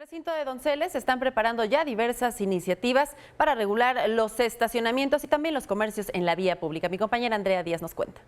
Recinto de Donceles se están preparando ya diversas iniciativas para regular los estacionamientos y también los comercios en la vía pública. Mi compañera Andrea Díaz nos cuenta.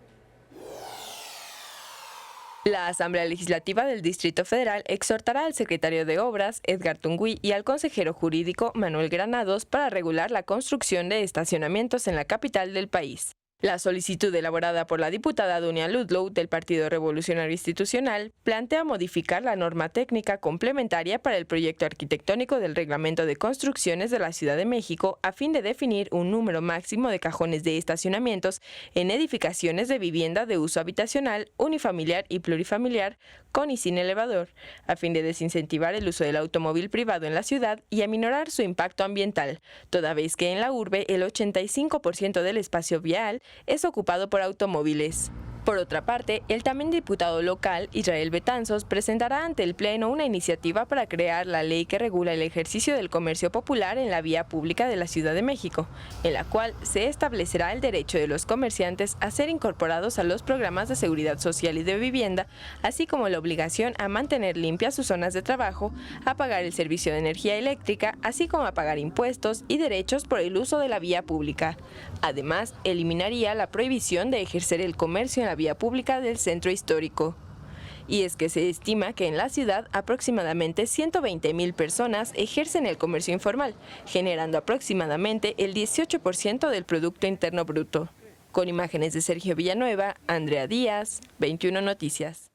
La Asamblea Legislativa del Distrito Federal exhortará al secretario de Obras, Edgar Tungui, y al consejero jurídico, Manuel Granados, para regular la construcción de estacionamientos en la capital del país. La solicitud elaborada por la diputada Dunia Ludlow del Partido Revolucionario Institucional plantea modificar la norma técnica complementaria para el proyecto arquitectónico del Reglamento de Construcciones de la Ciudad de México a fin de definir un número máximo de cajones de estacionamientos en edificaciones de vivienda de uso habitacional, unifamiliar y plurifamiliar, con y sin elevador, a fin de desincentivar el uso del automóvil privado en la ciudad y aminorar su impacto ambiental, toda vez que en la urbe el 85% del espacio vial es ocupado por automóviles. Por otra parte, el también diputado local, Israel Betanzos, presentará ante el Pleno una iniciativa para crear la ley que regula el ejercicio del comercio popular en la vía pública de la Ciudad de México, en la cual se establecerá el derecho de los comerciantes a ser incorporados a los programas de seguridad social y de vivienda, así como la obligación a mantener limpias sus zonas de trabajo, a pagar el servicio de energía eléctrica, así como a pagar impuestos y derechos por el uso de la vía pública. Además, eliminaría la prohibición de ejercer el comercio en la vía pública del centro histórico. Y es que se estima que en la ciudad aproximadamente 120,000 personas ejercen el comercio informal, generando aproximadamente el 18% del Producto Interno Bruto. Con imágenes de Sergio Villanueva, Andrea Díaz, 21 Noticias.